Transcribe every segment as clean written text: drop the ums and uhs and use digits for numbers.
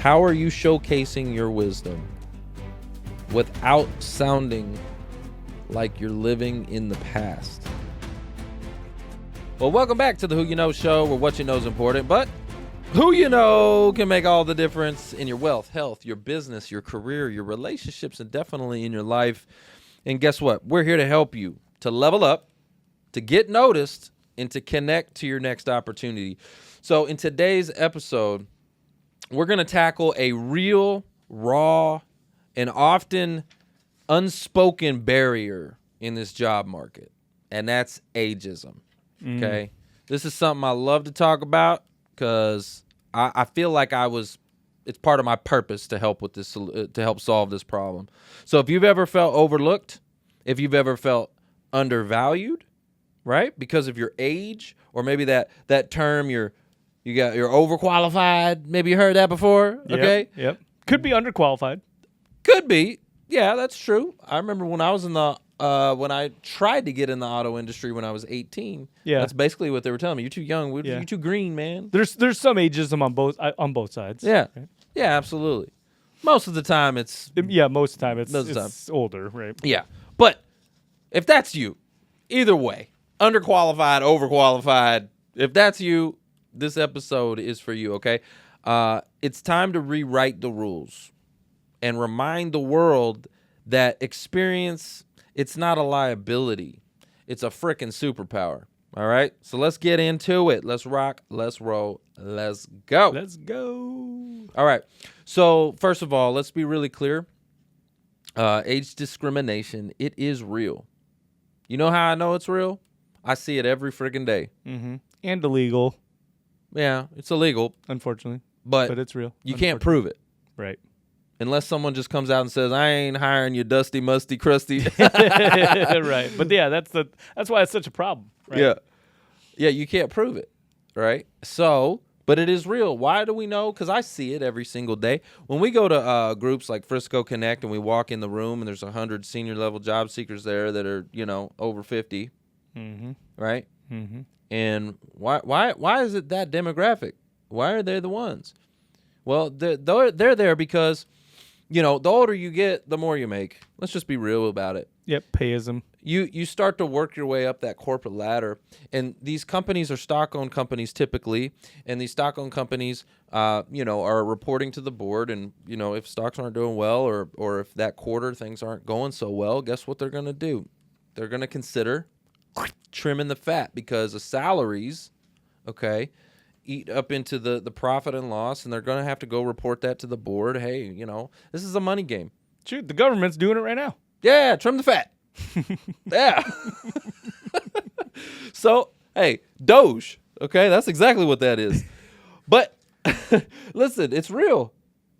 How are you showcasing your wisdom without sounding like you're living in the past? Well, welcome back to the Who You Know Show, where what you know is important, but who you know can make all the difference in your wealth, health, your business, your career, your relationships, and definitely in your life. And guess what? We're here to help you to level up, to get noticed, and to connect to your next opportunity. So in today's episode, we're going to tackle a real, raw, and often unspoken barrier in this job market, and that's ageism. Okay? This is something I love to talk about because I feel like it's part of my purpose to help with this, to help solve this problem. So if you've ever felt overlooked, if you've ever felt undervalued, right, because of your age, or maybe that term you're overqualified. Maybe you heard that before. Okay. Yep. Could be underqualified. Could be. Yeah, that's true. I remember when I was in the when I tried to get in the auto industry when I was 18. Yeah. That's basically what they were telling me. You're too young. You're too green, man. There's some ageism on both sides. Yeah. Right? Yeah, absolutely. Most of the time it's most of the time it's older, right? Yeah. But if that's you, either way, underqualified, overqualified, if that's you, this episode is for you, okay? It's time to rewrite the rules and remind the world that experience, it's not a liability. It's a frickin' superpower, all right? So let's get into it. Let's rock, let's roll, let's go. Let's go. All right. So first of all, let's be really clear. Age discrimination, it is real. You know how I know it's real? I see it every friggin' day. Mm-hmm. And illegal. Yeah, it's illegal, unfortunately, but it's real. You can't prove it, right? Unless someone just comes out and says, "I ain't hiring you, dusty, musty, crusty." Right. But yeah, that's why it's such a problem. Right? Yeah, you can't prove it, right? So, but it is real. Why do we know? Because I see it every single day. When we go to groups like Frisco Connect and we walk in the room and there's 100 senior level job seekers there that are over 50, right? Mm-hmm. And why is it that demographic? Why are they the ones? Well, they're there because, the older you get, the more you make. Let's just be real about it. Yep, payism. You start to work your way up that corporate ladder, and these companies are stock-owned companies typically, and these stock-owned companies, are reporting to the board, and if stocks aren't doing well, or if that quarter things aren't going so well, guess what they're going to do? They're going to consider trimming the fat because the salaries, eat up into the profit and loss, and they're going to have to go report that to the board. Hey, this is a money game. Shoot, the government's doing it right now. Yeah, trim the fat. Yeah. So, hey, Doge, that's exactly what that is. But listen, it's real.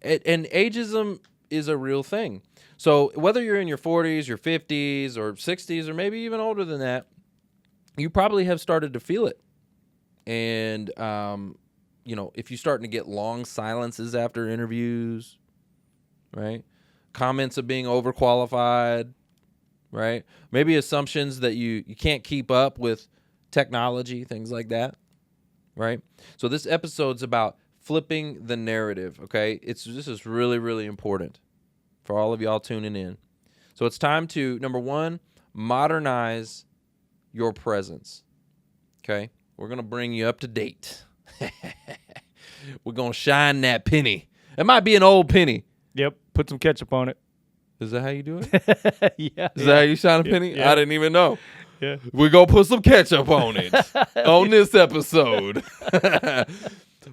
And ageism is a real thing. So whether you're in your 40s, your 50s, or 60s, or maybe even older than that, you probably have started to feel it. And, if you're starting to get long silences after interviews, right? Comments of being overqualified, right? Maybe assumptions that you can't keep up with technology, things like that, right? So this episode's about flipping the narrative, okay? This is really, really important for all of y'all tuning in. So it's time to, number one, modernize your presence, okay? We're going to bring you up to date. We're going to shine that penny. It might be an old penny. Yep. Put some ketchup on it. Is that how you do it? Yeah. Is that how you shine a penny? Yeah. I didn't even know. Yeah. We're going to put some ketchup on it on this episode.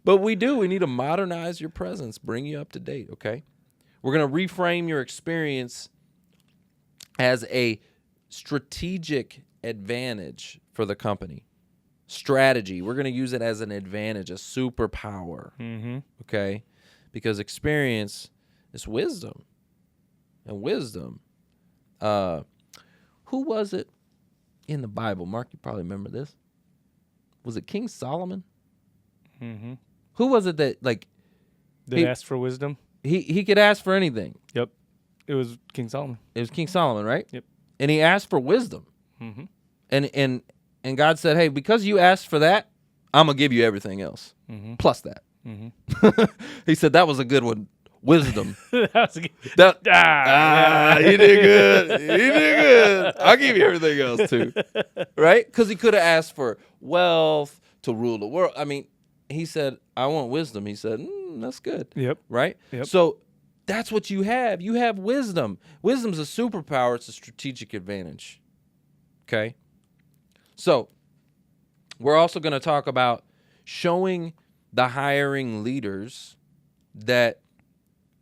But we need to modernize your presence, bring you up to date, okay? We're going to reframe your experience as a strategic advantage for the company. Strategy. We're going to use it as an advantage, a superpower. Okay? Because experience is wisdom. And wisdom. Who was it in the Bible? Mark, you probably remember this. Was it King Solomon? Who was it that he asked for wisdom? He could ask for anything. Yep. It was King Solomon. It was King Solomon, right? Yep. And he asked for wisdom. And God said, hey, because you asked for that, I'm going to give you everything else. Plus that. He said that was a good one. Wisdom. That was good. He did good. He did good. I'll give you everything else too, right? Because he could have asked for wealth to rule the world. I mean, he said, "I want wisdom." He said, "That's good." Yep. Right. Yep. So that's what you have. You have wisdom. Wisdom's a superpower. It's a strategic advantage. Okay. So we're also going to talk about showing the hiring leaders that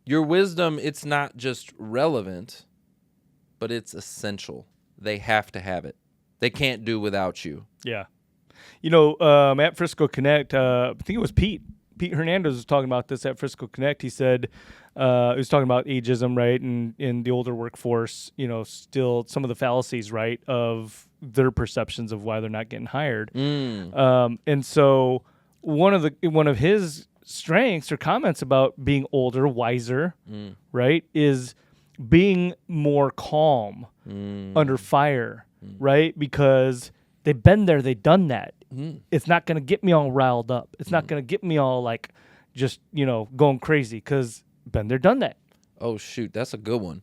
your wisdom, it's not just relevant, but it's essential. They have to have it. They can't do without you. Yeah. At Frisco Connect, I think it was Pete Hernandez was talking about this at Frisco Connect. He said, he was talking about ageism, right? And in the older workforce, still some of the fallacies, right, of their perceptions of why they're not getting hired. And so one of his strengths or comments about being older, wiser, right, is being more calm under fire, right? Because they've been there, they've done that. It's not going to get me all riled up. It's not going to get me all like just, going crazy because been there, done that. Oh, shoot. That's a good one.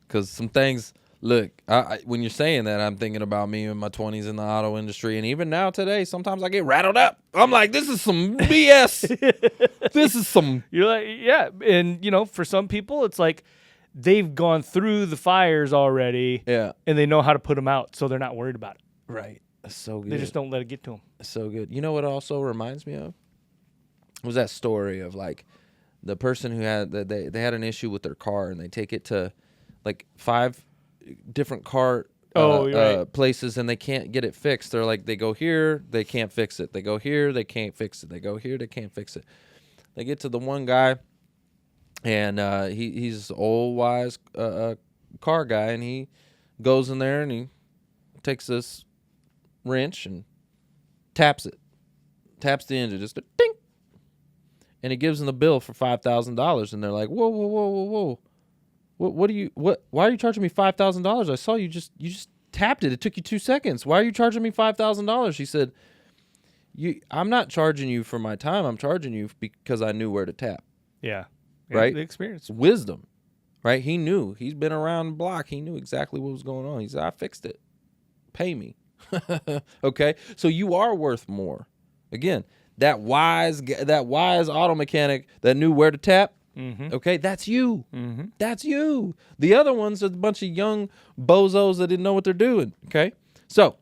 Because some things, look, when you're saying that, I'm thinking about me in my 20s in the auto industry. And even now today, sometimes I get rattled up. I'm like, this is some BS. This is some. You're like, yeah. And, for some people, it's like they've gone through the fires already. Yeah. And they know how to put them out. So they're not worried about it. Right. That's so good. They just don't let it get to them. So good. You know what it also reminds me of? Was that story of like the person who had they had an issue with their car and they take it to like 5 different car places and they can't get it fixed. They're like, they go here, they can't fix it. They go here, they can't fix it. They go here, they can't fix it. They get to the one guy and he's an old wise car guy, and he goes in there and he takes this wrench and taps the engine, just a ding, and he gives them the bill for $5,000, and they're like, whoa, why are you charging me $5,000? I saw you just tapped it. It took you 2 seconds. Why are you charging me $5,000? He said, I'm not charging you for my time. I'm charging you because I knew where to tap. Yeah. Right. The experience. Wisdom. Right. He knew. He's been around the block. He knew exactly what was going on. He said, I fixed it. Pay me. Okay. So you are worth more. Again, that wise auto mechanic that knew where to tap. Mm-hmm. Okay, that's you. Mm-hmm. That's you. The other ones are a bunch of young bozos that didn't know what they're doing. Okay, so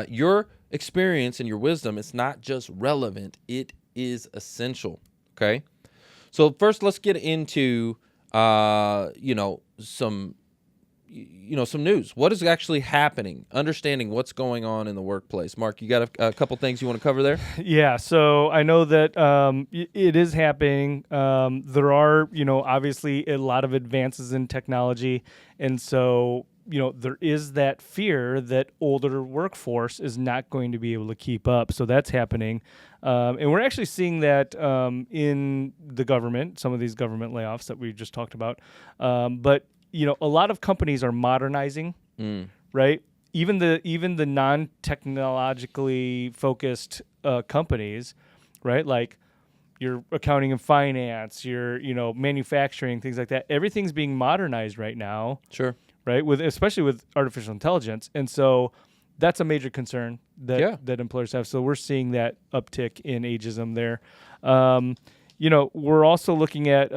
your experience and your wisdom, it's not just relevant; it is essential. Okay, so first let's get into some news. What is actually happening? Understanding what's going on in the workplace. Mark, you got a couple things you want to cover there? Yeah. So I know that it is happening. There are, obviously a lot of advances in technology. And so, there is that fear that older workforce is not going to be able to keep up. So that's happening. And we're actually seeing that in the government, some of these government layoffs that we just talked about. But a lot of companies are modernizing, right? Even the non-technologically focused companies, right? Like your accounting and finance, your manufacturing, things like that. Everything's being modernized right now. Sure. Right? Especially with artificial intelligence, and so that's a major concern that employers have. So we're seeing that uptick in ageism there. We're also looking at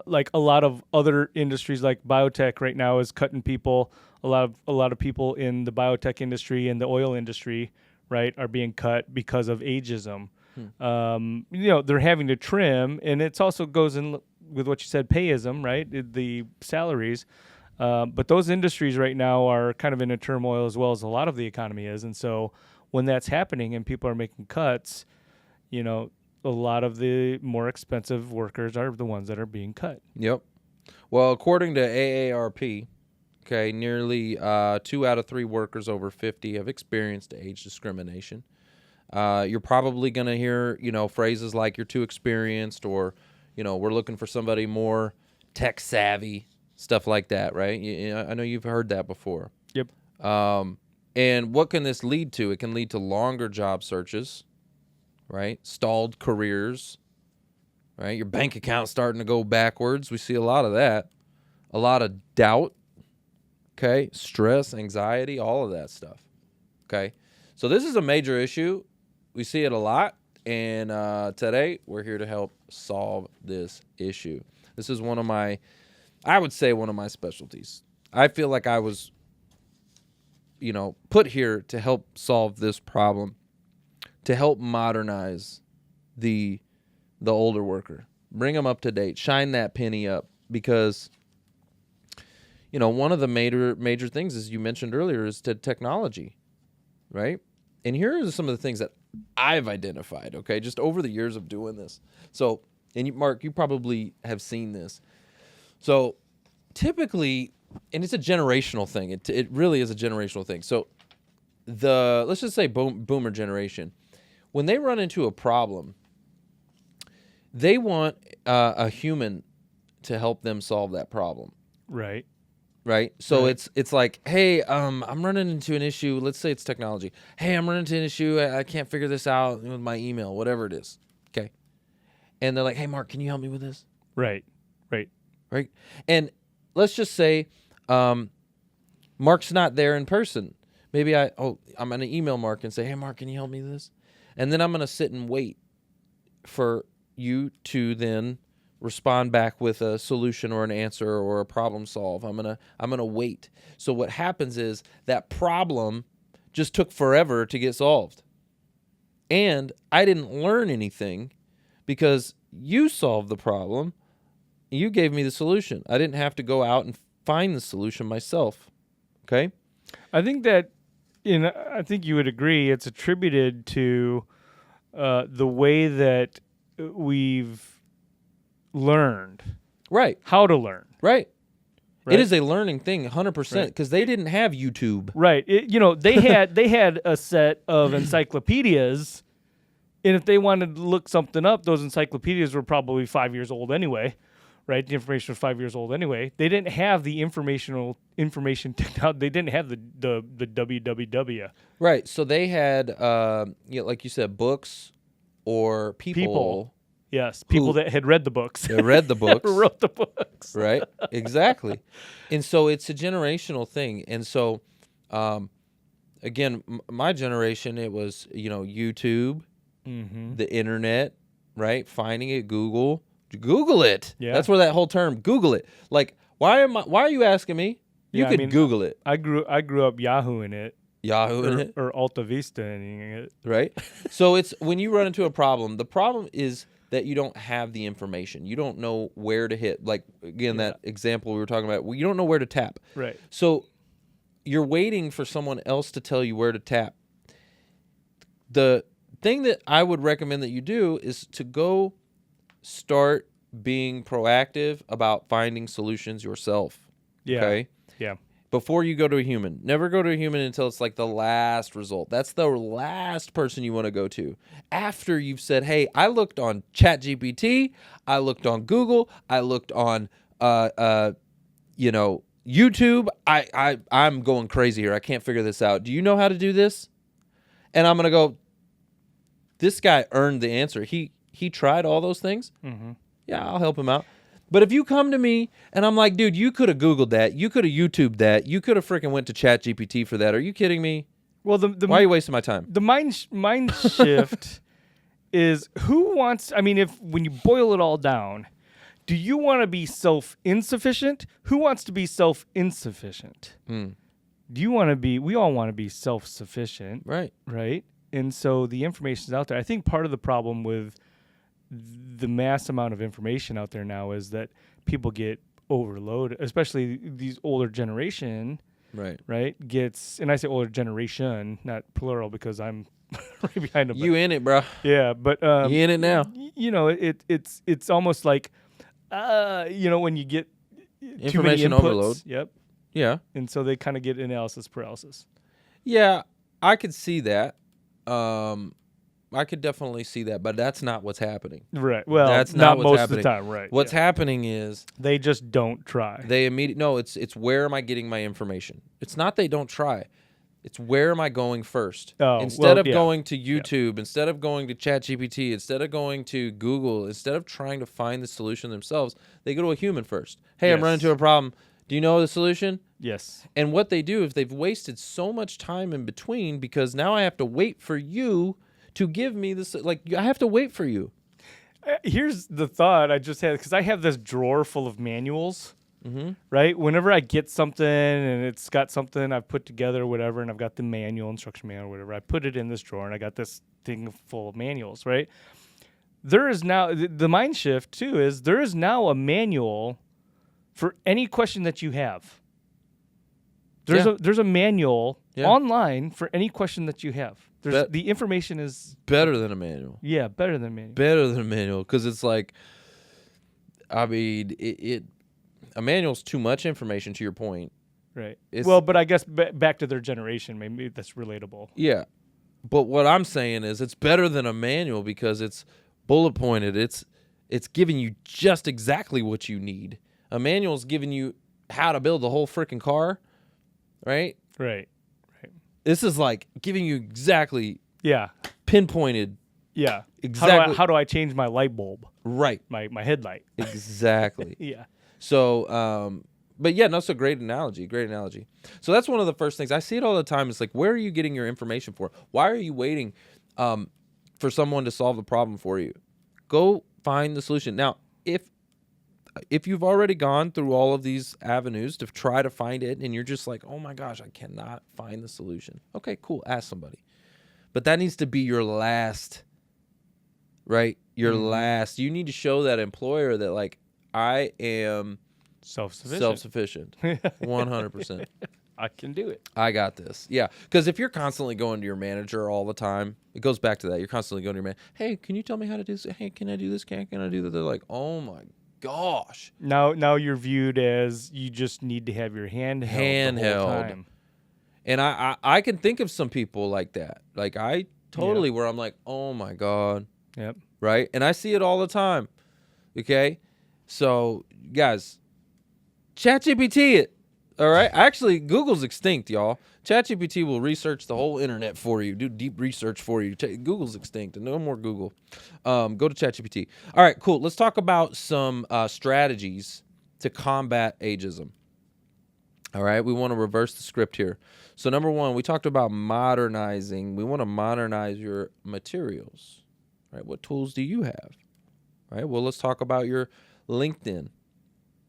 like a lot of other industries, like biotech right now is cutting people. A lot of people in the biotech industry and the oil industry, right, are being cut because of ageism. They're having to trim, and it also goes in with what you said, payism, right, the salaries. But those industries right now are kind of in a turmoil as well as a lot of the economy is. And so when that's happening and people are making cuts, a lot of the more expensive workers are the ones that are being cut. Yep. Well, according to AARP, okay, nearly 2 out of 3 workers over 50 have experienced age discrimination. You're probably going to hear, phrases like you're too experienced, or, we're looking for somebody more tech savvy, stuff like that, right? I know you've heard that before. Yep. And what can this lead to? It can lead to longer job searches, right? Stalled careers, right? Your bank account starting to go backwards. We see a lot of that. A lot of doubt, okay? Stress, anxiety, all of that stuff, okay? So this is a major issue. We see it a lot, and today we're here to help solve this issue. This is I would say one of my specialties. I feel like I was, put here to help solve this problem, to help modernize the older worker, bring them up to date, shine that penny up, because one of the major things, as you mentioned earlier, is to technology, right? And here are some of the things that I've identified, okay, just over the years of doing this. So, and Mark, you probably have seen this. So typically, and it's a generational thing. It really is a generational thing. So let's just say boomer generation, when they run into a problem, they want a human to help them solve that problem. Right. Right. So Right. it's like, hey, I'm running into an issue. Let's say it's technology. Hey, I'm running into an issue. I can't figure this out with my email, whatever it is. Okay. And they're like, hey, Mark, can you help me with this? Right. Right. Right. And let's just say Mark's not there in person. Maybe I'm going to email Mark and say, hey, Mark, can you help me with this? And then I'm going to sit and wait for you to then respond back with a solution or an answer or a problem solve. I'm gonna wait. So what happens is that problem just took forever to get solved. And I didn't learn anything because you solved the problem. You gave me the solution. I didn't have to go out and find the solution myself. Okay? I think that, I think you would agree, it's attributed to the way that we've learned. Right. How to learn. Right. Right? It is a learning thing, 100%, because they didn't have YouTube. Right. They had a set of encyclopedias, and if they wanted to look something up, those encyclopedias were probably 5 years old anyway. Right, the information was 5 years old anyway. They didn't have the information technology. They didn't have the www. Right. So they had, like you said, books or people. Yes, people that had read the books. They read the books. Wrote the books. Right. Exactly. And so it's a generational thing. And so, again, my generation, it was YouTube, the internet, right? Finding it, Google it. Yeah. That's where that whole term Google it. Like, why are you asking me? You could Google it. I grew up Yahooing it. Yahooing it or Alta Vista-ing it. Right. So it's when you run into a problem, the problem is that you don't have the information. You don't know where to hit. Like, again, that example we were talking about, you don't know where to tap. Right. So you're waiting for someone else to tell you where to tap. The thing that I would recommend that you do is to go start being proactive about finding solutions yourself. Yeah. Okay? Yeah. Before you go to a human. Never go to a human until it's like the last result. That's the last person you want to go to. After you've said, hey, I looked on ChatGPT, I looked on Google, I looked on YouTube. I'm going crazy here. I can't figure this out. Do you know how to do this? And I'm going to go, this guy earned the answer. He tried all those things. Mm-hmm. Yeah, I'll help him out. But if you come to me and I'm like, dude, you could have Googled that. You could have YouTubed that. You could have freaking went to ChatGPT for that. Are you kidding me? Well, why are you wasting my time? The mind shift is who wants, when you boil it all down, do you want to be self-insufficient? Who wants to be self-insufficient? Do you want to be, we all want to be self-sufficient. Right. Right? And so the information's out there. I think part of the problem with the mass amount of information out there now is that people get overloaded, especially these older generation. Right. Gets, and I say older generation, not plural because I'm right behind them. You in it, bro. Yeah, but you in it now. It's almost like when you get information too many inputs, overload. Yep. Yeah. And so they kind of get analysis paralysis. Yeah, I could see that. I could definitely see that, but that's not what's happening. Right. Well, that's not what's most happening. of the time. Right. What's happening is they just don't try. It's where am I getting my information? It's not they don't try. It's where am I going first? Oh, Instead well, of yeah. going to YouTube, instead of going to ChatGPT, instead of going to Google, instead of trying to find the solution themselves, they go to a human first. Hey, I'm running into Yes. a problem. Do you know the solution? Yes. And what they do is they've wasted so much time in between because now I have to wait for you to give me this. Like, I have to wait for you. Here's the thought I just had, because I have this drawer full of manuals. Mm-hmm. Right? Whenever I get something and it's got something I've put together or whatever, and I've got the manual, instruction manual, or whatever, I put it in this drawer and I got this thing full of manuals, right? There is now, the mind shift too is there is now a manual for any question that you have. There's a manual online for any question that you have. The information is better than a manual. Yeah, better than a manual. Better than a manual because it's like, I mean, a manual's too much information to your point. Right. Well, but I guess back to their generation, maybe that's relatable. Yeah. But what I'm saying is it's better than a manual because it's bullet pointed. It's giving you just exactly what you need. A manual's giving you how to build the whole freaking car, right? Right. This is like giving you exactly pinpointed. Yeah. Exactly. How do I change my light bulb? Right. My headlight. Exactly. Yeah. So, but yeah, no, it's a great analogy. Great analogy. So that's one of the first things I see it all the time. It's like, where are you getting your information for? Why are you waiting for someone to solve the problem for you? Go find the solution. Now, if you've already gone through all of these avenues to try to find it and you're just like, oh my gosh, I cannot find the solution. Okay, cool. Ask somebody. But that needs to be your last, right? Your last. You need to show that employer that like, I am self-sufficient. 100%. I can do it. I got this. Yeah. Because if you're constantly going to your manager all the time, it goes back to that. You're constantly going to your man. Hey, can you tell me how to do this? Hey, can I do this? Can I do that? They're like, oh my gosh. Now you're viewed as you just need to have your hand held the whole time. And I can think of some people like that. Like I totally where I'm like, oh my God. Yep. Right. And I see it all the time. Okay. So, guys, ChatGPT it, all right? Actually, Google's extinct, y'all. ChatGPT will research the whole internet for you, do deep research for you. Google's extinct, and no more Google. Go to ChatGPT. All right, cool. Let's talk about some strategies to combat ageism. All right, we want to reverse the script here. So, number one, we talked about modernizing. We want to modernize your materials, right? What tools do you have? Right. Well, let's talk about your LinkedIn,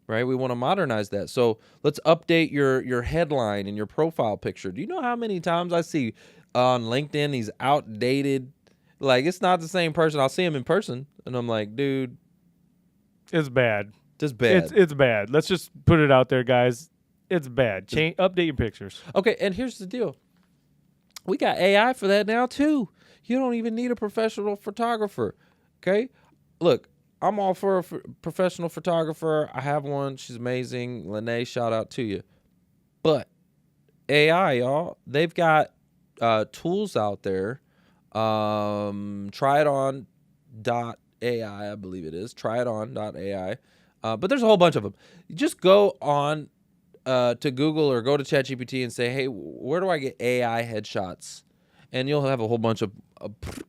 right? We want to modernize that. So let's update your headline and your profile picture. Do you know how many times I see on LinkedIn these outdated, like it's not the same person. I'll see him in person and I'm like, dude. It's bad. Just bad. It's bad. Let's just put it out there, guys. It's bad. Update your pictures. Okay, and here's the deal. We got AI for that now too. You don't even need a professional photographer, okay? Look, I'm all for a professional photographer. I have one. She's amazing. Lene, shout out to you. But AI, y'all, they've got tools out there. Tryiton.ai, I believe it is. Tryiton.ai. But there's a whole bunch of them. You just go on to Google or go to ChatGPT and say, hey, where do I get AI headshots? And you'll have a whole bunch of,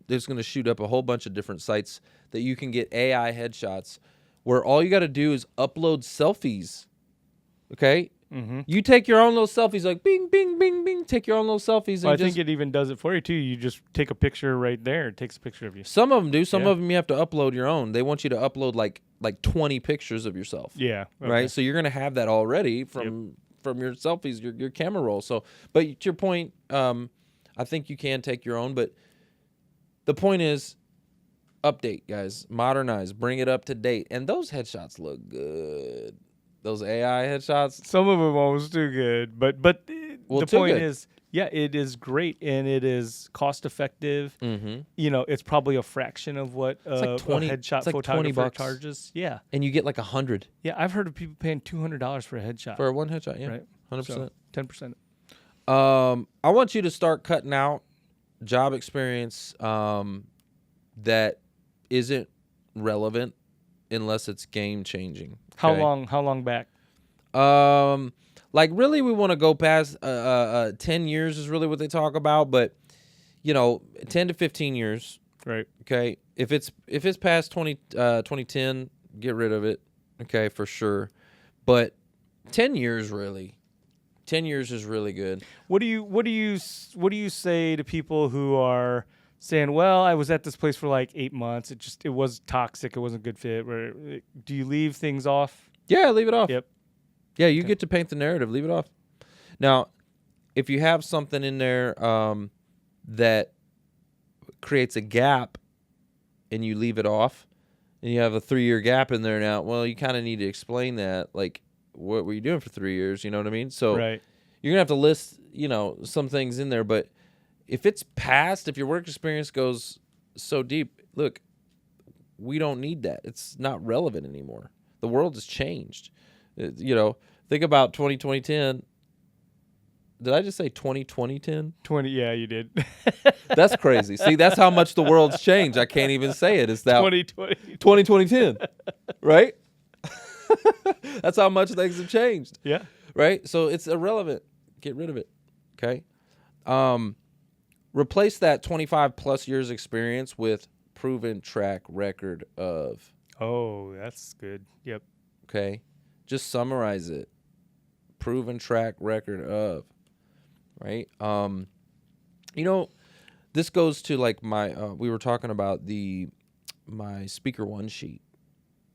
it's going to shoot up a whole bunch of different sites that you can get AI headshots where all you got to do is upload selfies. Okay? Mm-hmm. You take your own little selfies, like bing, bing, bing, bing, take your own little selfies. And I think it even does it for you too. You just take a picture right there. It takes a picture of you. Some of them do. Some of them you have to upload your own. They want you to upload like 20 pictures of yourself. Yeah. Okay. Right? So you're going to have that already from your selfies, your camera roll. So, but to your point, I think you can take your own, but the point is update, guys, modernize, bring it up to date. And those headshots look good. Those AI headshots. Some of them almost too good, but Well, the too point good. is, yeah, it is great and it is cost effective. Mm-hmm. You know, it's probably a fraction of what like 20 a headshot it's like photographer $20 charges. Yeah. And you get like 100 Yeah, I've heard of people paying $200 for a headshot. for one headshot. Yeah, right? 100%. So, 10%. I want you to start cutting out job experience that isn't relevant unless it's game changing. How long back? Like really, we want to go past 10 years is really what they talk about, but 10 to 15 years. Right. Okay. If it's past 2010, get rid of it. Okay, for sure. But 10 years really. 10 years is really good. What do you say to people who are saying, "Well, I was at this place for like 8 months. It was toxic. It wasn't a good fit." Do you leave things off? Yeah, leave it off. Yep. Yeah, you get to paint the narrative. Leave it off. Now, if you have something in there that creates a gap and you leave it off and you have a 3-year gap in there now, well, you kind of need to explain that. Like, what were you doing for 3 years? You know what I mean? So Right. you're going to have to list, some things in there. But if it's past, if your work experience goes so deep, look, we don't need that. It's not relevant anymore. The world has changed. Think about 2010. Did I just say 2010? 20. Yeah, you did. That's crazy. See, that's how much the world's changed. I can't even say it. It's that 2020. 2010, right? That's how much things have changed. Yeah. Right? So it's irrelevant. Get rid of it. Okay? Replace that 25 plus years experience with proven track record of. Oh, that's good. Yep. Okay? Just summarize it. Proven track record of. Right? This goes to like my we were talking about my speaker one sheet,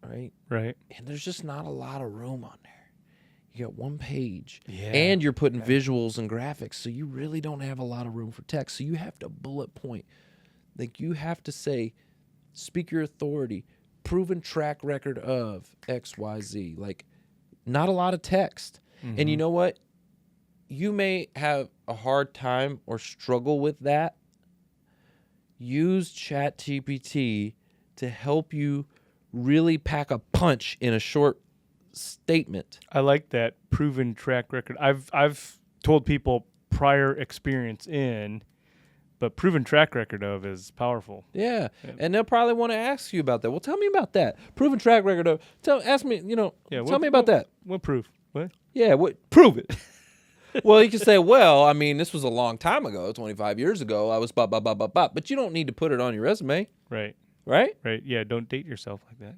right? Right. And there's just not a lot of room on there. You got one page. Yeah. And you're putting visuals and graphics, so you really don't have a lot of room for text. So you have to bullet point. Like you have to say speaker authority, proven track record of XYZ. Like not a lot of text. Mm-hmm. And you know what? You may have a hard time or struggle with that. Use ChatGPT to help you really pack a punch in a short statement. I like that proven track record. I've told people prior experience in, but proven track record of is powerful. Yeah. And they'll probably want to ask you about that. Well, tell me about that. Proven track record of. Ask me, tell me about that. What proof? What? Yeah, prove it. Well, you can say, well, I mean, this was a long time ago, 25 years ago. I was blah, blah, blah, blah, blah. But you don't need to put it on your resume. Right. Right? Right. Yeah, don't date yourself like that.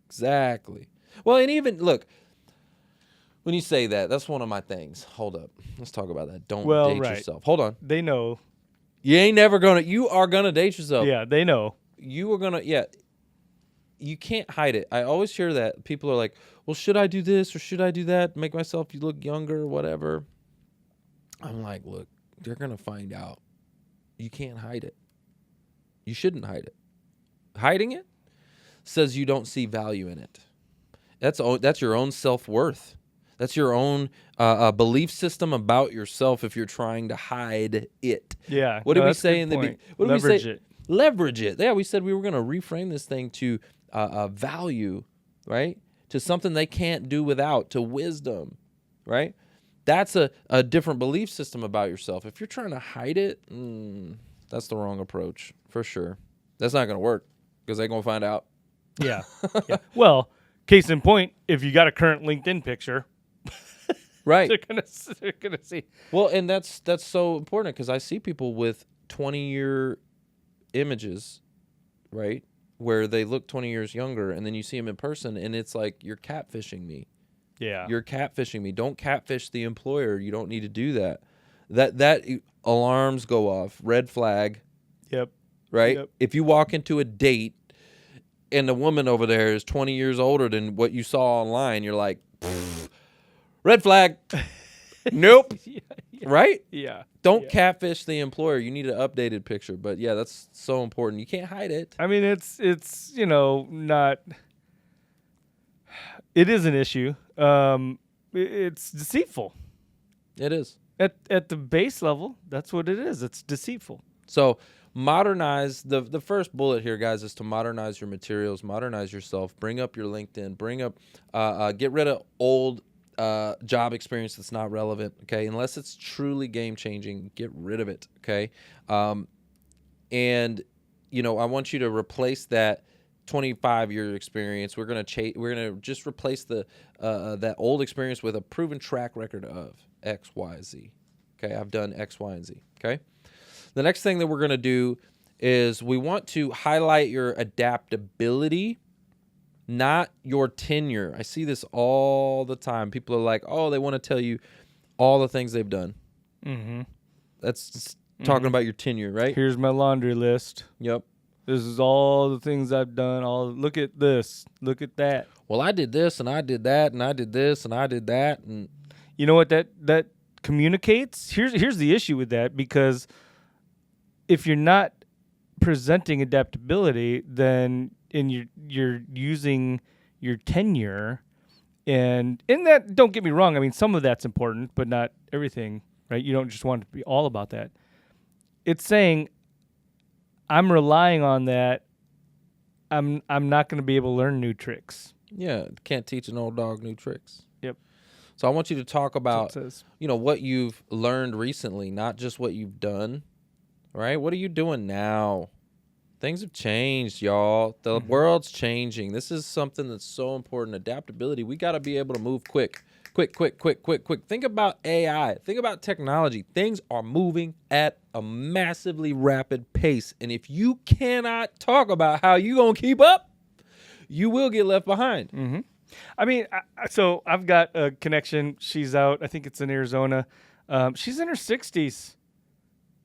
Exactly. Well, and even, look, when you say that, that's one of my things. Hold up. Let's talk about that. Don't date yourself. Hold on. They know. You are going to date yourself. Yeah, they know. You are going to, you can't hide it. I always hear that. People are like, well, should I do this or should I do that? Make myself look younger or whatever. I'm like, look, they're going to find out. You can't hide it. You shouldn't hide it. Hiding it says you don't see value in it. That's your own self-worth. That's your own belief system about yourself if you're trying to hide it. Yeah. What did we say in the beginning? Leverage it. Leverage it. Yeah, we said we were going to reframe this thing to value, right? To something they can't do without, to wisdom, right? That's a different belief system about yourself. If you're trying to hide it, that's the wrong approach, for sure. That's not going to work because they're going to find out. Yeah. Yeah. Well, case in point, if you got a current LinkedIn picture, right, they're gonna see. Well, and that's so important because I see people with 20-year images, right, where they look 20 years younger, and then you see them in person, and it's like you're catfishing me. Yeah, you're catfishing me. Don't catfish the employer. You don't need to do that. That alarms go off. Red flag. Yep. Right. Yep. If you walk into a date and the woman over there is 20 years older than what you saw online, you're like, red flag. Nope. Yeah. Right? Yeah. Don't catfish the employer. You need an updated picture. But yeah, that's so important. You can't hide it. I mean, it's not. It is an issue. It's deceitful. It is. At the base level, that's what it is. It's deceitful. So modernize the first bullet here, guys, is to modernize your materials, modernize yourself, bring up your LinkedIn, get rid of old job experience that's not relevant. Okay, unless it's truly game changing, get rid of it. Okay, and I want you to replace that 25-year experience. We're gonna just replace that old experience with a proven track record of X, Y, Z. Okay, I've done X, Y, and Z. Okay. The next thing that we're gonna do is we want to highlight your adaptability, not your tenure. I see this all the time. People are like, oh, they want to tell you all the things they've done. Mm-hmm. That's talking about your tenure, right? Here's my laundry list. Yep. This is all the things I've done. Look at this. Look at that. Well, I did this and I did that and I did this and I did that, and you know what that communicates? Here's the issue with that, because if you're not presenting adaptability, then you're using your tenure, and in that, don't get me wrong, I mean, some of that's important, but not everything, right? You don't just want it to be all about that. It's saying, I'm relying on that. I'm not going to be able to learn new tricks. Yeah, can't teach an old dog new tricks. Yep. So I want you to talk about, says. What you've learned recently, not just what you've done, right? What are you doing now? Things have changed, y'all. The world's changing. This is something that's so important. Adaptability. We got to be able to move quick. Think about AI. Think about technology. Things are moving at a massively rapid pace. And if you cannot talk about how you going to keep up, you will get left behind. Mm-hmm. I mean, so I've got a connection. She's out. I think it's in Arizona. She's in her 60s.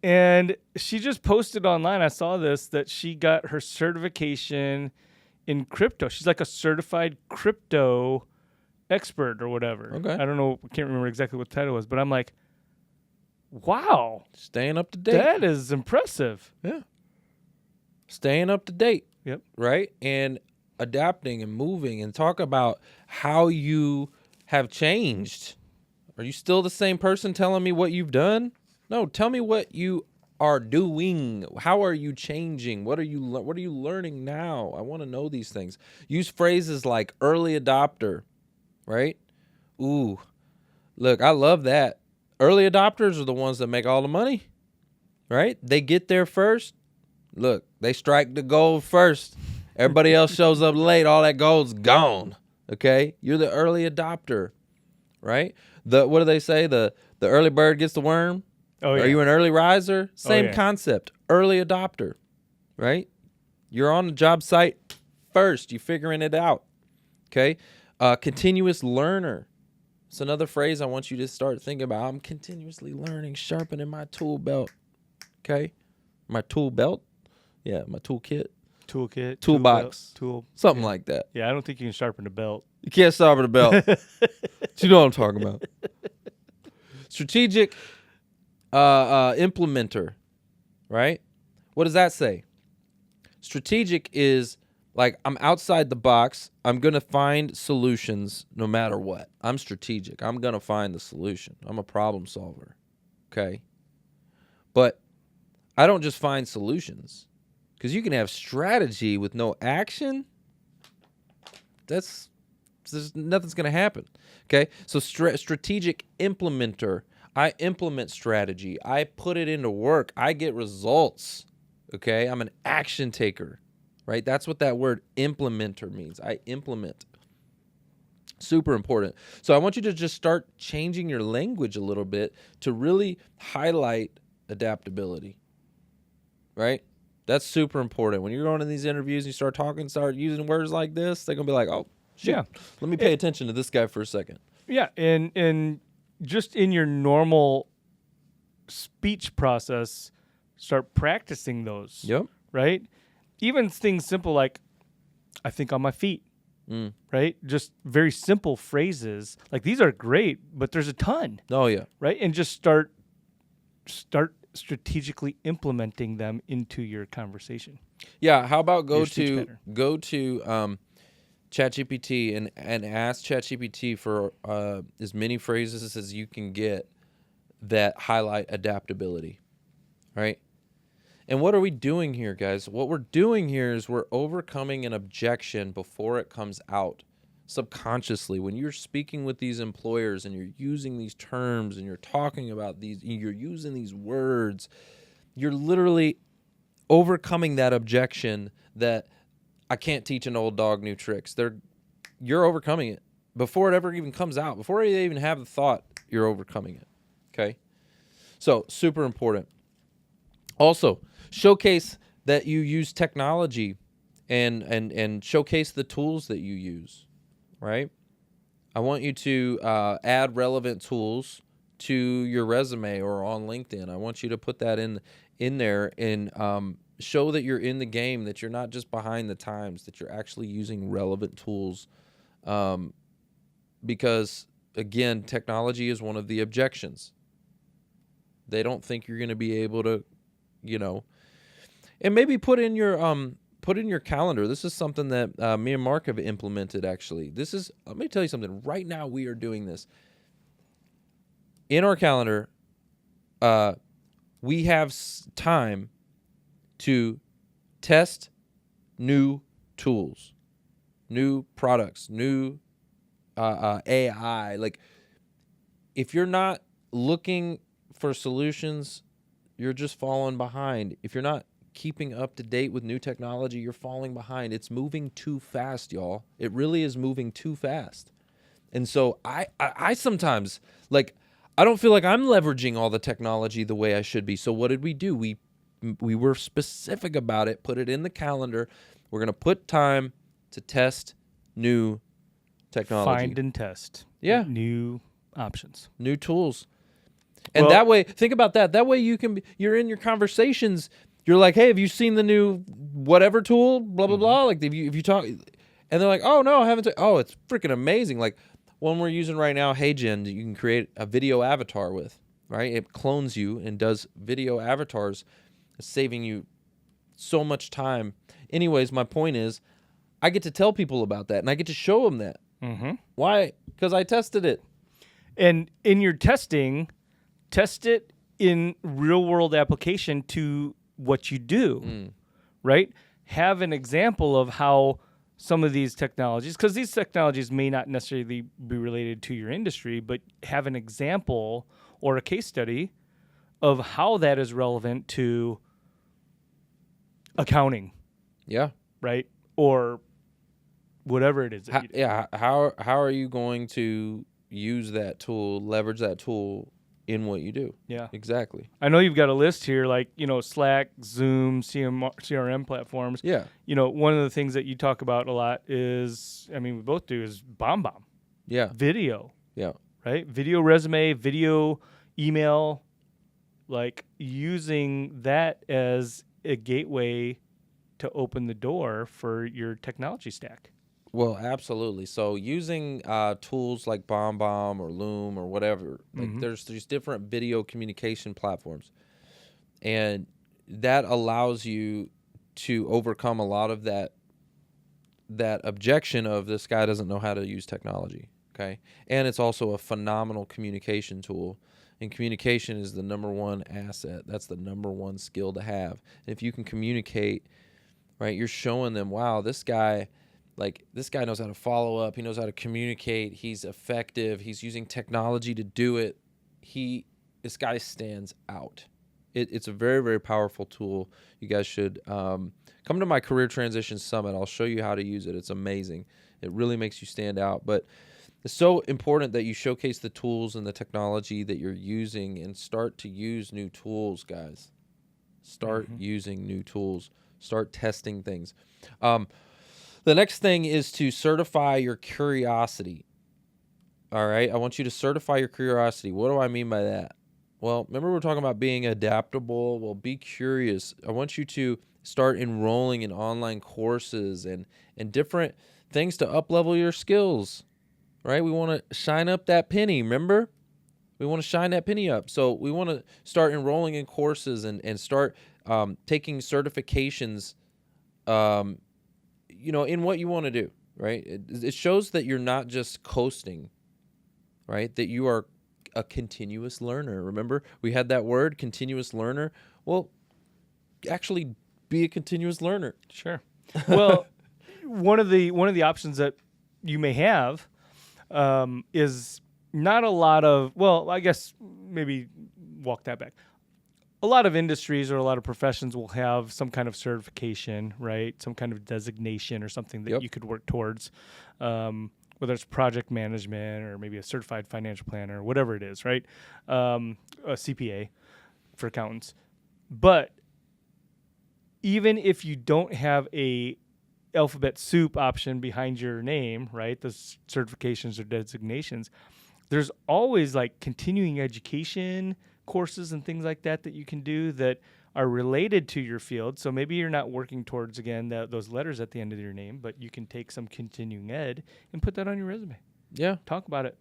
And she just posted online, I saw this, that she got her certification in crypto. She's like a certified crypto expert or whatever. Okay. I don't know. I can't remember exactly what the title was, but I'm like, wow. Staying up to date. That is impressive. Yeah. Staying up to date. Yep. Right? And adapting and moving, and talk about how you have changed. Are you still the same person telling me what you've done? No, tell me what you are doing. How are you changing? What are you learning now? I want to know these things. Use phrases like early adopter, right? Ooh, look, I love that. Early adopters are the ones that make all the money, right? They get there first. Look, they strike the gold first. Everybody else shows up late. All that gold's gone. Okay, you're the early adopter, right? What do they say? The early bird gets the worm. Oh, yeah. Are you an early riser? Same yeah. concept. Early adopter, right? You're on the job site first. You're figuring it out. Okay. Continuous learner. It's another phrase I want you to start thinking about. I'm continuously learning, sharpening my tool belt. Okay. My tool belt? Yeah, my toolkit. Toolkit. Toolbox. Tool. Something like that. Yeah, I don't think you can sharpen a belt. You can't sharpen a belt. But you know what I'm talking about. Strategic implementer, right? What does that say? Strategic is like, I'm outside the box. I'm going to find solutions no matter what. I'm strategic. I'm going to find the solution. I'm a problem solver. Okay. But I don't just find solutions, because you can have strategy with no action. Nothing's going to happen. Okay. So strategic implementer. I implement strategy. I put it into work. I get results. Okay? I'm an action taker, right? That's what that word implementer means. I implement. Super important. So I want you to just start changing your language a little bit to really highlight adaptability, right? That's super important. When you're going in these interviews and you start using words like this, they're going to be like, oh, shit, yeah. Let me pay attention to this guy for a second. Yeah, and just in your normal speech process, start practicing those. Yep. Right? Even things simple like, I think on my feet. Right? Just very simple phrases. Like, these are great, but there's a ton. Oh, yeah. Right? And just start strategically implementing them into your conversation. Yeah. How about go Your to speech ChatGPT and ask ChatGPT for as many phrases as you can get that highlight adaptability, right? And what are we doing here, guys? What we're doing here is we're overcoming an objection before it comes out subconsciously. When you're speaking with these employers and you're using these terms and you're talking about these, you're using these words, you're literally overcoming that objection that I can't teach an old dog new tricks. You're overcoming it before it ever even comes out. Before you even have the thought, you're overcoming it. Okay? So, super important. Also, showcase that you use technology and showcase the tools that you use, right? I want you to add relevant tools to your resume or on LinkedIn. I want you to put that in there and show that you're in the game, that you're not just behind the times, that you're actually using relevant tools. Because, again, technology is one of the objections. They don't think you're going to be able to, and maybe put in your calendar. This is something that me and Mark have implemented, actually. Let me tell you something. Right now, we are doing this. In our calendar, we have time to test new tools, new products, new AI. Like, if you're not looking for solutions, you're just falling behind. If you're not keeping up to date with new technology, you're falling behind. It's moving too fast, y'all. It really is moving too fast. And so I sometimes, like, I don't feel like I'm leveraging all the technology the way I should be. So what did we do? We were specific about it, put it in the calendar. We're going to put time to test new technology. Find and test. Yeah. New options. New tools. And that way, think about that. That way you're in your conversations. You're like, hey, have you seen the new whatever tool? Blah, blah, blah. Like, if you talk, and they're like, oh, no, I haven't. Oh, it's freaking amazing. Like, one we're using right now, HeyGen, you can create a video avatar with, right? It clones you and does video avatars, saving you so much time. Anyways, my point is, I get to tell people about that, and I get to show them that. Mm-hmm. Why? Because I tested it. And in your testing, test it in real-world application to what you do, right? Have an example of how some of these technologies, because these technologies may not necessarily be related to your industry, but have an example or a case study of how that is relevant to accounting. Yeah. Right? Or whatever it is. How are you going to use that tool, leverage that tool in what you do? Yeah. Exactly. I know you've got a list here, like, Slack, Zoom, CRM platforms. Yeah. One of the things that you talk about a lot is, we both do, is BombBomb. Yeah. Video. Yeah. Right? Video resume, video email, like using that as a gateway to open the door for your technology stack. Well, absolutely. So using tools like BombBomb or Loom or whatever, like there's different video communication platforms, and that allows you to overcome a lot of that objection of this guy doesn't know how to use technology. Okay, and it's also a phenomenal communication tool, and communication is the number one asset. That's the number one skill to have. And if you can communicate, right, you're showing them, wow, this guy knows how to follow up. He knows how to communicate. He's effective. He's using technology to do it. This guy stands out. It's a very, very powerful tool. You guys should come to my Career Transition Summit. I'll show you how to use it. It's amazing. It really makes you stand out. But it's so important that you showcase the tools and the technology that you're using and start to use new tools, guys. Start using new tools. Start testing things. The next thing is to certify your curiosity. All right? I want you to certify your curiosity. What do I mean by that? Well, remember we're talking about being adaptable. Well, be curious. I want you to start enrolling in online courses and different things to up-level your skills, right? We want to shine up that penny, remember? We want to shine that penny up. So we want to start enrolling in courses and start taking certifications in what you want to do, right? It shows that you're not just coasting, right? That you are a continuous learner. Remember, we had that word, continuous learner. Well, actually be a continuous learner. Sure. Well, one of the options that you may have is not a lot of, well, I guess maybe walk that back. a lot of industries or a lot of professions will have some kind of certification, right? Some kind of designation or something that Yep. you could work towards, whether it's project management or maybe a certified financial planner or whatever it is, right? A CPA for accountants. But even if you don't have a alphabet soup option behind your name, right? Those certifications or designations, there's always like continuing education courses and things like that you can do that are related to your field. So maybe you're not working towards, again, those letters at the end of your name, but you can take some continuing ed and put that on your resume. Yeah. Talk about it.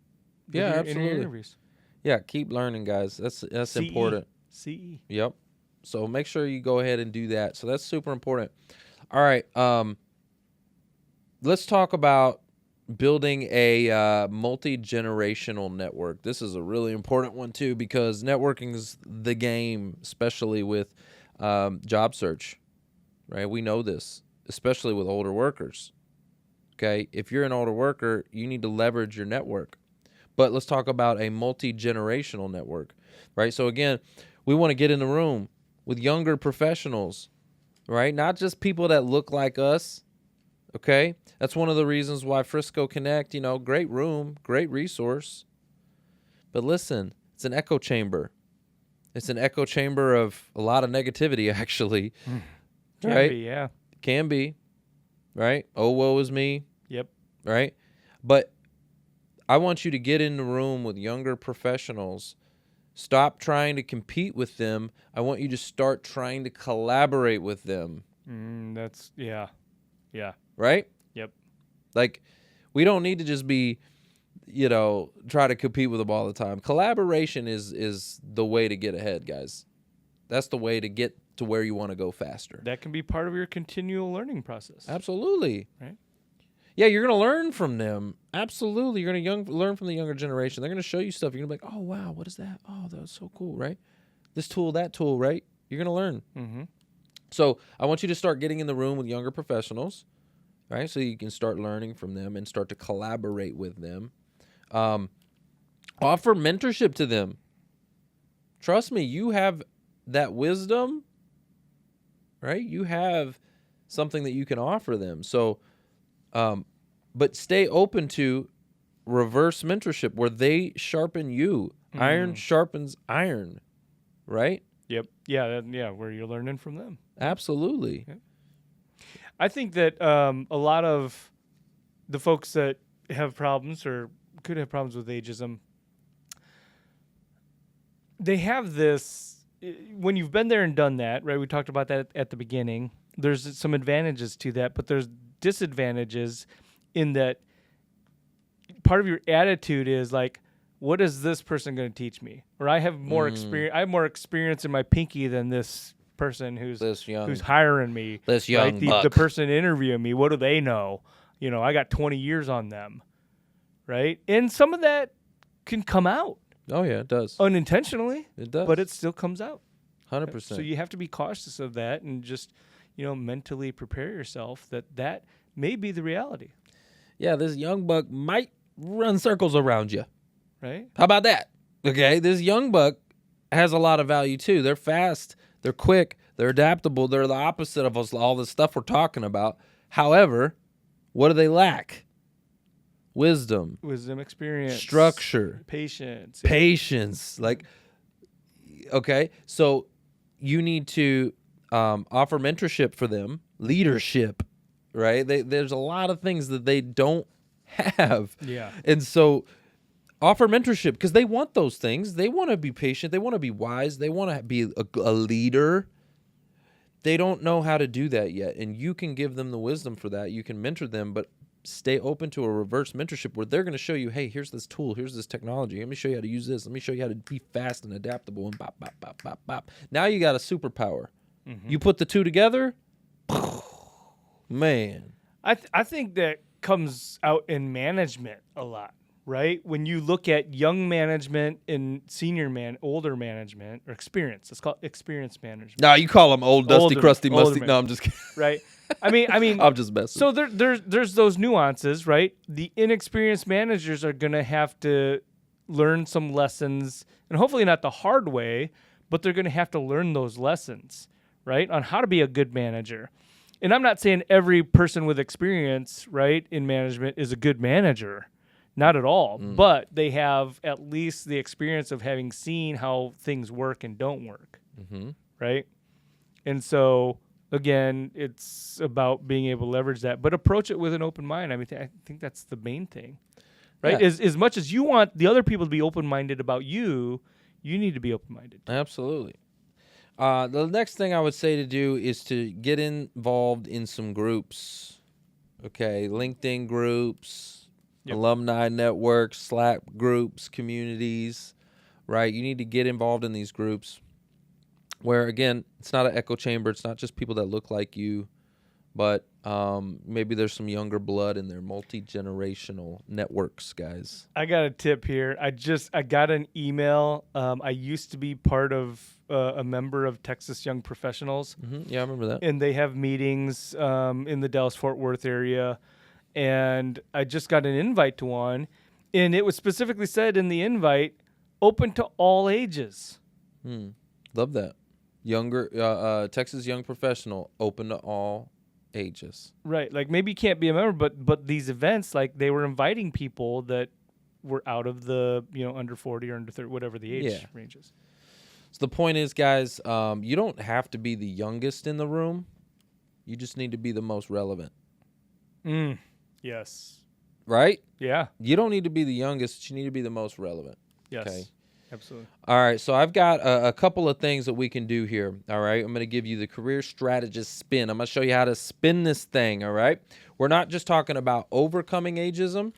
Yeah, in your absolutely. interviews. Yeah, keep learning, guys. That's CE. important. CE. Yep. So make sure you go ahead and do that. So that's super important. All right. Let's talk about building a multi-generational network. This is a really important one too, because networking is the game, especially with job search, right? We know this, especially with older workers. Okay, if you're an older worker, you need to leverage your network. But let's talk about a multi-generational network, right? So again, we want to get in the room with younger professionals, right? Not just people that look like us. Okay, that's one of the reasons why Frisco Connect, great room, great resource. But listen, it's an echo chamber. It's an echo chamber of a lot of negativity, actually. Can right? be, yeah. Can be, right? Oh, woe is me. Yep. Right? But I want you to get in the room with younger professionals. Stop trying to compete with them. I want you to start trying to collaborate with them. Yeah. Right? Yep. Like, we don't need to just be, try to compete with them all the time. Collaboration is the way to get ahead, guys. That's the way to get to where you want to go faster. That can be part of your continual learning process. Absolutely. Right? Yeah, you're going to learn from them. Absolutely. You're going to learn from the younger generation. They're going to show you stuff. You're going to be like, oh, wow, what is that? Oh, that's so cool, right? This tool, that tool, right? You're going to learn. Mm-hmm. So I want you to start getting in the room with younger professionals, right? So you can start learning from them and start to collaborate with them. Offer mentorship to them. Trust me, you have that wisdom, right? You have something that you can offer them. So, but stay open to reverse mentorship where they sharpen you. Iron sharpens iron, right? Yep. Yeah, where you're learning from them. Absolutely. Yep. I think that a lot of the folks that have problems or could have problems with ageism, they have this, when you've been there and done that, right? We talked about that at the beginning. There's some advantages to that, but there's disadvantages in that part of your attitude is like, what is this person going to teach me? Or I have more experience. I have more experience in my pinky than this person who's hiring me. This young buck. The person interviewing me. What do they know? I got 20 years on them, right? And some of that can come out. Oh yeah, it does. Unintentionally. It does. But it still comes out. 100%. So you have to be cautious of that and just, mentally prepare yourself that may be the reality. Yeah, this young buck might run circles around you. Right? How about that? Okay, this young buck has a lot of value too. They're fast, they're quick, they're adaptable. They're the opposite of all the stuff we're talking about. However, what do they lack? Wisdom, experience, structure, patience. Like, okay, so you need to offer mentorship for them, leadership, right? There's a lot of things that they don't have. Yeah. And so offer mentorship because they want those things. They want to be patient. They want to be wise. They want to be a leader. They don't know how to do that yet. And you can give them the wisdom for that. You can mentor them, but stay open to a reverse mentorship where they're going to show you, hey, here's this tool. Here's this technology. Let me show you how to use this. Let me show you how to be fast and adaptable and bop, bop, bop, bop, bop. Now you got a superpower. Mm-hmm. You put the two together, man. I think that comes out in management a lot. Right? When you look at young management and older management or experience, let's call it experience management. No, you call them old, dusty, crusty, musty. No, I'm just kidding. Right? I mean, I'm just messing. So there's those nuances, right? The inexperienced managers are going to have to learn some lessons, and hopefully not the hard way, but they're going to have to learn those lessons, right, on how to be a good manager. And I'm not saying every person with experience, right, in management is a good manager. Not at all. But they have at least the experience of having seen how things work and don't work, right? And so, again, it's about being able to leverage that, but approach it with an open mind. I mean, I think that's the main thing, right? Yeah. As much as you want the other people to be open-minded about you, you need to be open-minded. Absolutely. The next thing I would say to do is to get involved in some groups. Okay, LinkedIn groups, alumni networks, Slack groups, communities, right? You need to get involved in these groups where, again, it's not an echo chamber. It's not just people that look like you, but maybe there's some younger blood in there, multi-generational networks, guys. I got a tip here. I got an email. I used to be part of a member of Texas Young Professionals. Yeah, I remember that. And they have meetings in the Dallas-Fort Worth area. And I just got an invite to one. And it was specifically said in the invite, open to all ages. Love that. Younger Texas Young Professional, open to all ages. Right. Like maybe you can't be a member, but these events, like they were inviting people that were out of the, under 40 or under 30, whatever the age range is. So the point is, guys, you don't have to be the youngest in the room. You just need to be the most relevant. Yes. Right? Yeah. You don't need to be the youngest. You need to be the most relevant. Yes. Okay. Absolutely. All right. So I've got a couple of things that we can do here. All right. I'm going to give you the career strategist spin. I'm going to show you how to spin this thing. All right. We're not just talking about overcoming ageism.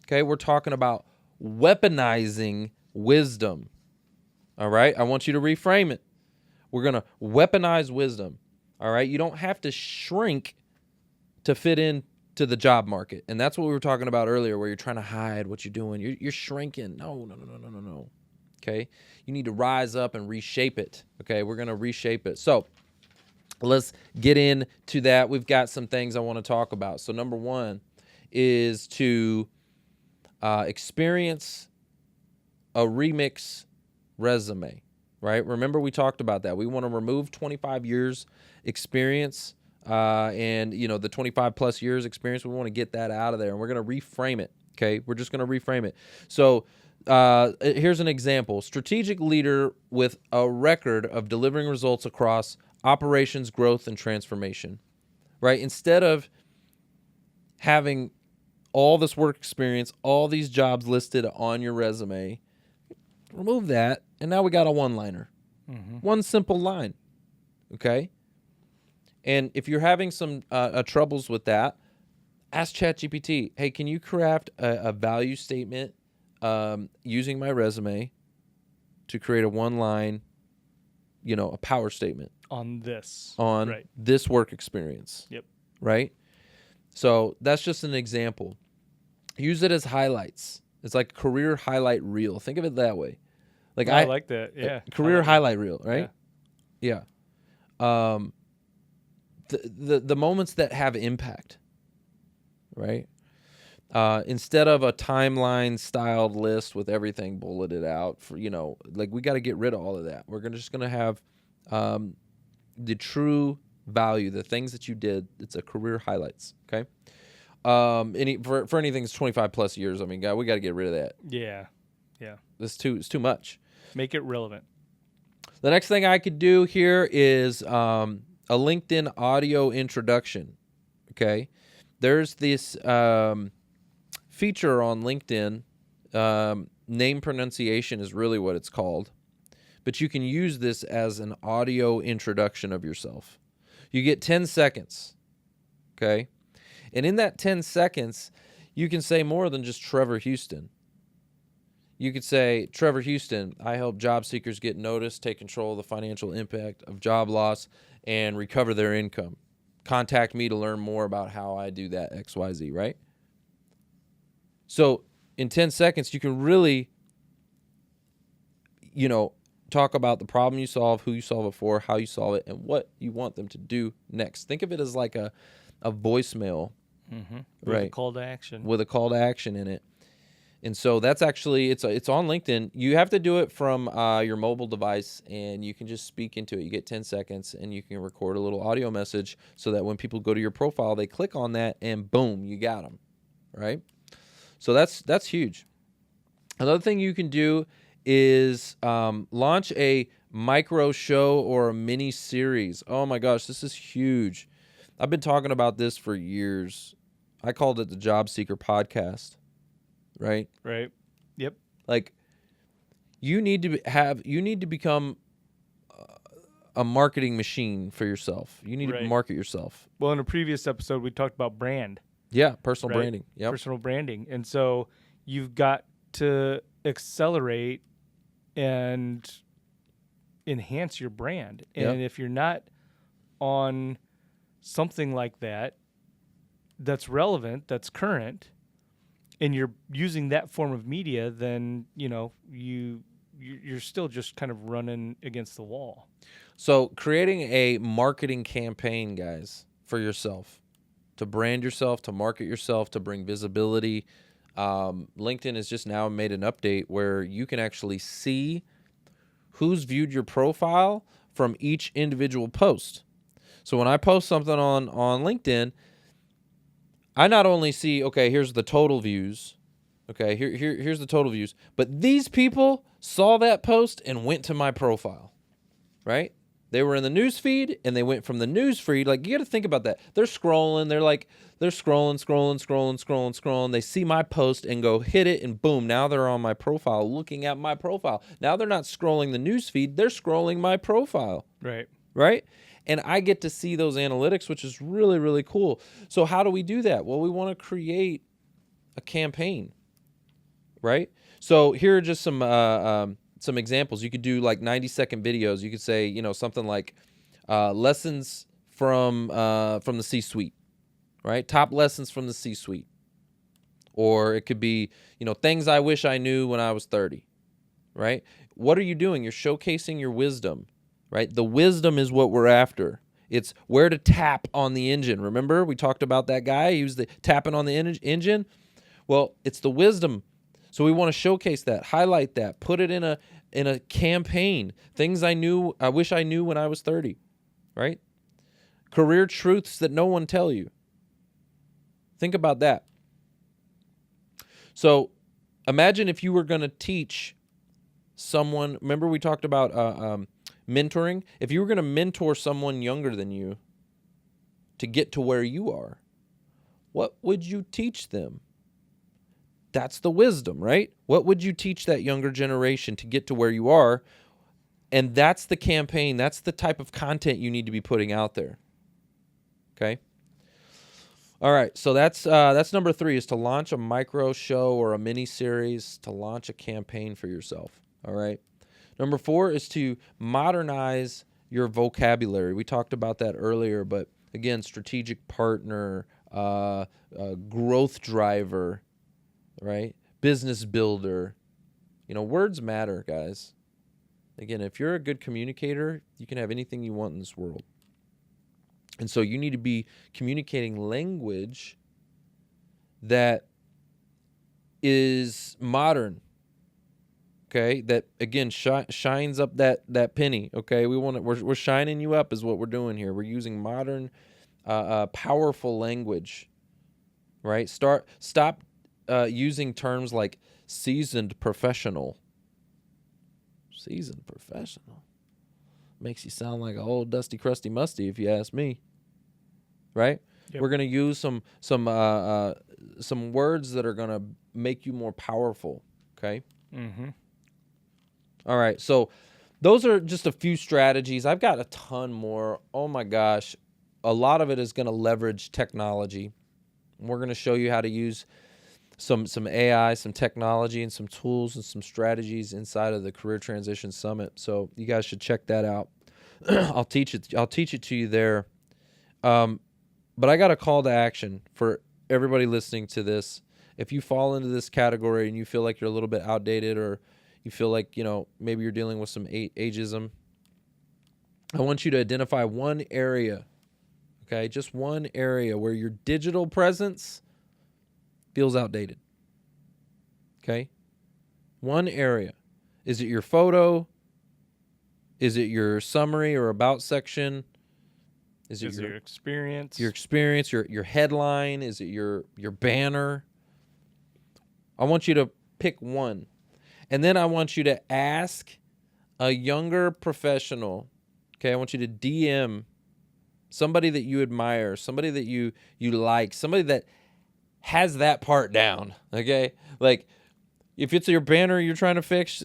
Okay. We're talking about weaponizing wisdom. All right. I want you to reframe it. We're going to weaponize wisdom. All right. You don't have to shrink to fit in to the job market. And that's what we were talking about earlier, where you're trying to hide what you're doing. You're shrinking. No. Okay. You need to rise up and reshape it. Okay. We're going to reshape it. So let's get into that. We've got some things I want to talk about. So number one is to experience a remix resume, right? Remember we talked about that. We want to remove 25 years experience and, the 25 plus years experience. We want to get that out of there, and we're going to reframe it. Okay. We're just going to reframe it. So here's an example. Strategic leader with a record of delivering results across operations, growth, and transformation, right? Instead of having all this work experience, all these jobs listed on your resume, remove that, and now we got a one-liner. One simple line, okay? And if you're having some troubles with that, ask ChatGPT, hey, can you craft a value statement using my resume to create a one-line, a power statement on this this work experience. Yep. Right? So that's just an example. Use it as highlights. It's like career highlight reel. Think of it that way. Like I like that. Yeah. Career highlight reel, right? Yeah. The moments that have impact, right? Instead of a timeline styled list with everything bulleted out for, we got to get rid of all of that. We're just going to have the true value, the things that you did. It's a career highlights. Okay. For anything that's 25 plus years, we got to get rid of that. Yeah. Yeah. It's too much. Make it relevant. The next thing I could do here is a LinkedIn audio introduction. Okay. There's this feature on LinkedIn. Name pronunciation is really what it's called. But you can use this as an audio introduction of yourself. You get 10 seconds. Okay. And in that 10 seconds, you can say more than just Trevor Houston. You could say, Trevor Houston, I help job seekers get noticed, take control of the financial impact of job loss, and recover their income. Contact me to learn more about how I do that XYZ, right? So in 10 seconds, you can really, talk about the problem you solve, who you solve it for, how you solve it, and what you want them to do next. Think of it as like a voicemail, With right? a call to action. With a call to action in it. And so that's actually it's on LinkedIn. You have to do it from your mobile device, and you can just speak into it. You get 10 seconds, and you can record a little audio message so that when people go to your profile, they click on that, and boom, you got them, right? So that's huge. Another thing you can do is launch a micro show or a mini series. Oh my gosh, this is huge. I've been talking about this for years. I called it the Job Seeker Podcast. Right? Right. Yep. Like you need to become a marketing machine for yourself. You need to market yourself. Well, in a previous episode, we talked about brand. Yeah, personal branding. Yeah, personal branding. And so you've got to accelerate and enhance your brand. And if you're not on something like that, that's relevant, that's current, and you're using that form of media, then, you're still just kind of running against the wall. So creating a marketing campaign, guys, for yourself, to brand yourself, to market yourself, to bring visibility. LinkedIn has just now made an update where you can actually see who's viewed your profile from each individual post. So when I post something on LinkedIn, I not only see, okay, here's the total views. Okay, here's the total views. But these people saw that post and went to my profile, right? They were in the news feed and they went from the news feed. Like, you got to think about that. They're scrolling. They're scrolling. They see my post and go hit it, and boom, now they're on my profile, looking at my profile. Now they're not scrolling the news feed. They're scrolling my profile. Right? And I get to see those analytics, which is really, really cool. So how do we do that? Well, we want to create a campaign, right? So here are just some examples. You could do like 90-second videos. You could say, something like lessons from the C-suite, right? Top lessons from the C-suite. Or it could be, things I wish I knew when I was 30, right? What are you doing? You're showcasing your wisdom. Right? The wisdom is what we're after. It's where to tap on the engine. Remember, we talked about that guy. He was tapping on the engine. Well, it's the wisdom. So we want to showcase that, highlight that, put it in a campaign. Things I wish I knew when I was 30. Right? Career truths that no one tell you. Think about that. So imagine if you were going to teach someone. Remember, we talked about mentoring. If you were going to mentor someone younger than you to get to where you are, what would you teach them? That's the wisdom, right? What would you teach that younger generation to get to where you are? And that's the campaign. That's the type of content you need to be putting out there. Okay? All right, so that's number 3, is to launch a micro show or a mini series, to launch a campaign for yourself. All right? Number 4 is to modernize your vocabulary. We talked about that earlier, but again, strategic partner, growth driver, right? Business builder. Words matter, guys. Again, if you're a good communicator, you can have anything you want in this world. And so you need to be communicating language that is modern. Okay, that again shines up that penny. Okay, we're shining you up is what we're doing here. We're using modern, powerful language, right? Stop using terms like seasoned professional. Seasoned professional makes you sound like an old dusty crusty musty, if you ask me. Right? Yep. We're gonna use some words that are gonna make you more powerful. Okay. Mm-hmm. All right, so those are just a few strategies. I've got a ton more. Oh my gosh, a lot of it is going to leverage technology. We're going to show you how to use some AI, some technology, and some tools and some strategies inside of the Career Transition Summit. So you guys should check that out. I'll teach it to you there. But I got a call to action for everybody listening to this. If you fall into this category and you feel like you're a little bit outdated, or you feel like, maybe you're dealing with some ageism, I want you to identify one area, okay? Just one area where your digital presence feels outdated. Okay? One area. Is it your photo? Is it your summary or about section? Is it your experience? Your experience, your headline? Is it your banner? I want you to pick one. And then I want you to ask a younger professional. Okay, I want you to DM somebody that you admire, somebody that you like, somebody that has that part down. Okay? Like if it's your banner you're trying to fix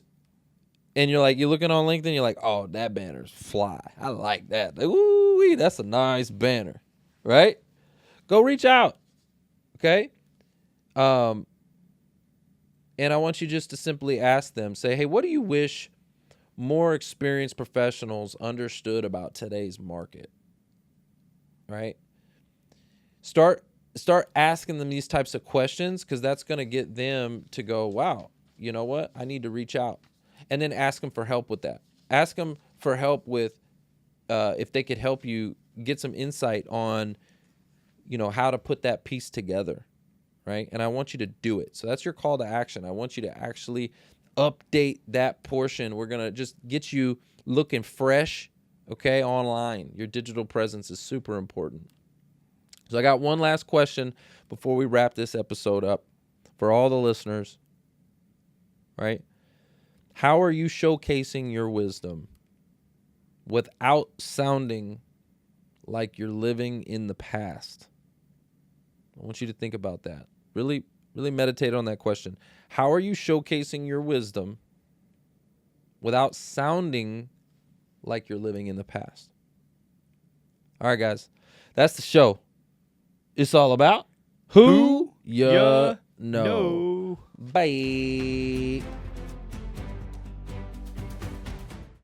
and you're looking on LinkedIn, you're like, oh, that banner's fly. I like that. Like, ooh, that's a nice banner. Right? Go reach out. Okay? And I want you just to simply ask them, say, hey, what do you wish more experienced professionals understood about today's market? Right? Start asking them these types of questions, because that's going to get them to go, wow, you know what? I need to reach out. And then ask them for help with that. Ask them for help with if they could help you get some insight on, how to put that piece together, right? And I want you to do it. So that's your call to action. I want you to actually update that portion. We're going to just get you looking fresh, okay, online. Your digital presence is super important. So I got one last question before we wrap this episode up for all the listeners, right? How are you showcasing your wisdom without sounding like you're living in the past? I want you to think about that. Really, really meditate on that question. How are you showcasing your wisdom without sounding like you're living in the past? All right, guys, that's the show. It's all about who ya know. Bye.